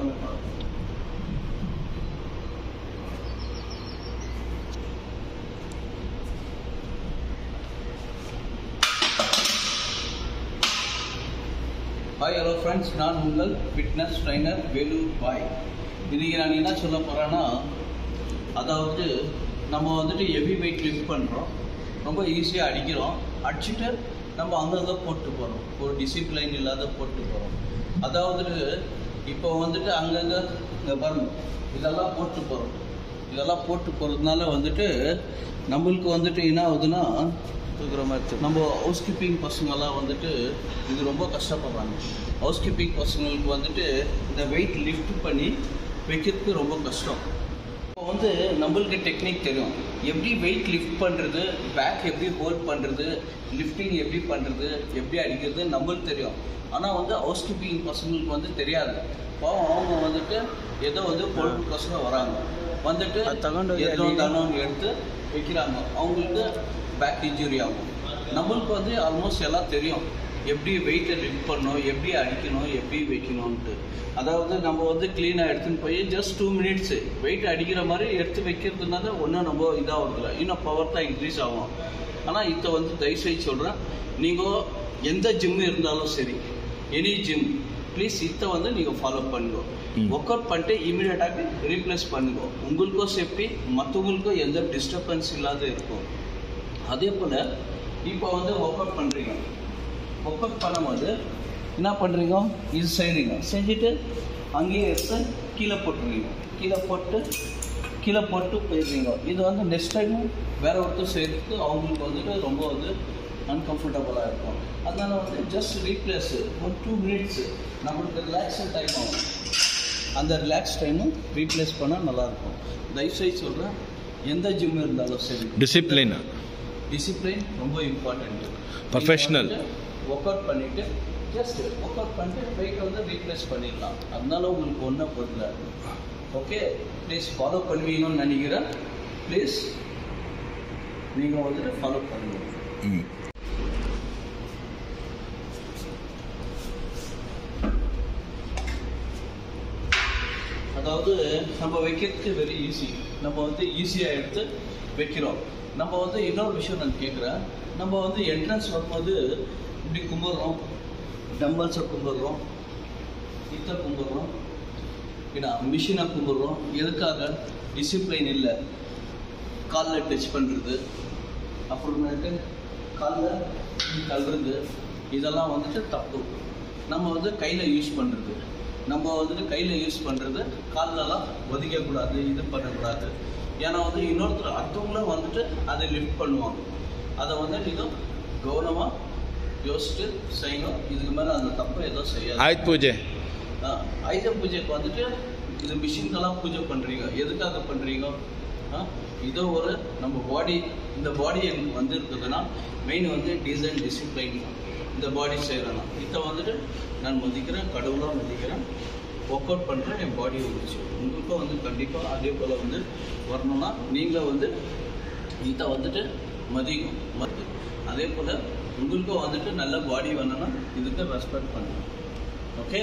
வாங்க பார்க்கலாம். Hi hello friends, நான் உங்கள் ஃபிட்னஸ் ட்ரைனர் வேலூர் பாய். இன்றைக்கி நான் என்ன சொல்ல போகிறேன்னா, அதாவது நம்ம வந்துட்டு ஹெவி வெயிட் லிஃப்ட் பண்ணுறோம், ரொம்ப ஈஸியாக அடிக்கிறோம், அடிச்சுட்டு நம்ம அங்கங்கே போட்டு போகிறோம், ஒரு டிசிப்ளைன் இல்லாத போட்டு போகிறோம். அதாவது இப்போ வந்துட்டு அங்கங்கே இங்கே பாருங்க, இதெல்லாம் போட்டு போகிறோம். இதெல்லாம் போட்டு போகிறதுனால வந்துட்டு நம்மளுக்கு வந்துட்டு என்ன ஆகுதுன்னா, நம்ம ஹவுஸ் கீப்பிங் பசங்கள்லாம் வந்துட்டு இது ரொம்ப கஷ்டப்படுறாங்க. ஹவுஸ் கீப்பிங் பசங்களுக்கு வந்துட்டு இந்த வெயிட் லிஃப்ட் பண்ணி வைக்கிறதுக்கு ரொம்ப கஷ்டம். இப்போ வந்து நம்மளுக்கு டெக்னிக் தெரியும், எப்படி வெயிட் லிஃப்ட் பண்ணுறது, பேக் எப்படி ஹோல்ட் பண்ணுறது, லிஃப்டிங் எப்படி பண்ணுறது, எப்படி அடிக்கிறது நம்மளுக்கு தெரியும். ஆனால் வந்து ஹவுஸ் கீப்பிங் பசங்களுக்கு வந்து தெரியாது. பாவம் அவங்க வந்துட்டு ஏதோ வந்து பொழுதுக்கோசரம் வராங்க, வந்துட்டு ஏதோ தானோ எடுத்து வைக்கிறாங்க, அவங்களுக்கு பேக் இன்ஜுரி ஆகும். நம்மளுக்கு வந்து ஆல்மோஸ்ட் எல்லாம் தெரியும், எப்படி வெயிட்டை லிஃப்ட் பண்ணணும், எப்படி அடிக்கணும், எப்படி வைக்கணும்ன்ட்டு. அதாவது நம்ம வந்து க்ளீனாக எடுத்துன்னு போய் ஜஸ்ட் 2 minutes வெயிட் அடிக்கிற மாதிரி எடுத்து வைக்கிறதுனால ஒன்றும் நம்ம இதாகிறதில்ல, இன்னும் பவர் தான் இன்க்ரீஸ் ஆகும். ஆனால் இதை வந்து தயவுசெய்து சொல்கிறேன், நீங்கள் எந்த ஜிம் இருந்தாலும் சரி, எனி ஜிம், ப்ளீஸ் இதை வந்து நீங்கள் ஃபாலோ பண்ணுங்க. ஒர்க் அவுட் பண்ணிட்டு இமீடியட்டாக ரீப்ளேஸ் பண்ணுங்க. உங்களுக்கும் சேஃப்டி, மற்றவங்களுக்கும் எந்த டிஸ்டர்பன்ஸ் இல்லாத இருக்கும். அதே போல் இப்போ வந்து ஒர்க் அவுட் பண்ணுறீங்க, ஒர்க் அவுட் பண்ணும்போது என்ன பண்ணுறீங்க, இது செய்கிறீங்க, செஞ்சுட்டு அங்கேயே எடுத்து கீழே போட்டுருவீங்க, கீழே போட்டு போயிடுறீங்க. இது வந்து நெக்ஸ்ட் டைமும் வேறு ஒருத்தர் செய்கிறதுக்கு அவங்களுக்கு வந்துட்டு ரொம்ப வந்து அன்கம்ஃபர்டபுளாக இருக்கும். அதனால் வந்து ஜஸ்ட் ரீப்ளேஸு ஒரு 2 minutes நம்மளுக்கு ரிலாக்ஸிங் டைம் ஆகும். அந்த ரிலாக்ஸ் டைமும் ரீப்ளேஸ் பண்ணால் நல்லாயிருக்கும். தயவுசெய்து சொல்கிறேன், எந்த ஜிம் இருந்தாலும் சரி, டிசிப்ளின் ரொம்ப இம்பார்ட்டன்ட்டு. ப்ரொஃபஷ்னல் ஒர்க் அவுட் பண்ணிவிட்டு ஜஸ்ட் ஒர்க் அவுட் பண்ணிட்டு வெயிட் வந்து ரீப்ளேஸ் பண்ணிடலாம். அதனால உங்களுக்கு ஒன்றும் பொருள். ஓகே, ப்ளீஸ் ஃபாலோ பண்ணுவீங்கன்னு நினைக்கிறேன். ப்ளீஸ் நீங்கள் வந்துட்டு ஃபாலோ பண்ணுங்க. அதாவது நம்ம வைக்கிறதுக்கு வெரி ஈஸி, நம்ம வந்து ஈஸியாக எடுத்து வைக்கிறோம். நம்ம வந்து இன்னொரு விஷயம் நான் கேட்குறேன், நம்ம வந்து என்ட்ரன்ஸ் வரும்போது இப்படி கும்பிட்றோம், டம்பல்ஸை கும்பிட்றோம், இதை கும்பிட்றோம், ஏன்னா மிஷினை கும்பிட்றோம். எதுக்காக? டிசிப்ளைன் இல்லை. காலில் டச் பண்ணுறது, அப்புறமேட்டு காலில் தள்ளுறது, இதெல்லாம் வந்துட்டு தப்பு. நம்ம வந்து கையில் யூஸ் பண்ணுறது, காலெலாம் ஒதுக்கக்கூடாது, இது பண்ணக்கூடாது. ஏன்னா வந்து இன்னொருத்தர் அடுத்தவங்களும் வந்துட்டு அதை லிஃப்ட் பண்ணுவாங்க. அதை வந்து நீங்கள் கவனமாக யோசிச்சுட்டு செய்யணும். இதுக்கு மேலே அந்த தப்பு எதுவும் செய்யாது. ஆயுத பூஜைக்கு வந்துட்டு இது மிஷின்கெல்லாம் பூஜை பண்ணுறீங்க, எதுக்காக பண்ணுறீங்க? இதோ ஒரு நம்ம பாடி, இந்த பாடி எனக்கு வந்து இருக்குதுன்னா மெயின் வந்து டிசைன் டிசிப்ளைன். இந்த பாடி செய்கிறேன்னா இதை வந்துட்டு நான் மதிக்கிறேன், கடவுளாக மதிக்கிறேன், ஒர்க் அவுட் பண்ணுறேன், என் பாடியை வந்துச்சு. உங்களுக்கும் வந்து கண்டிப்பாக அதே போல் வந்து வரணும்னா நீங்களும் வந்து இதை வந்துட்டு மதிக்கும். அதே போல் உங்களுக்கும் வந்துட்டு நல்ல பாடி வேணும்னா இதுக்கு ரெஸ்பெக்ட் பண்ணுங்க. ஓகே.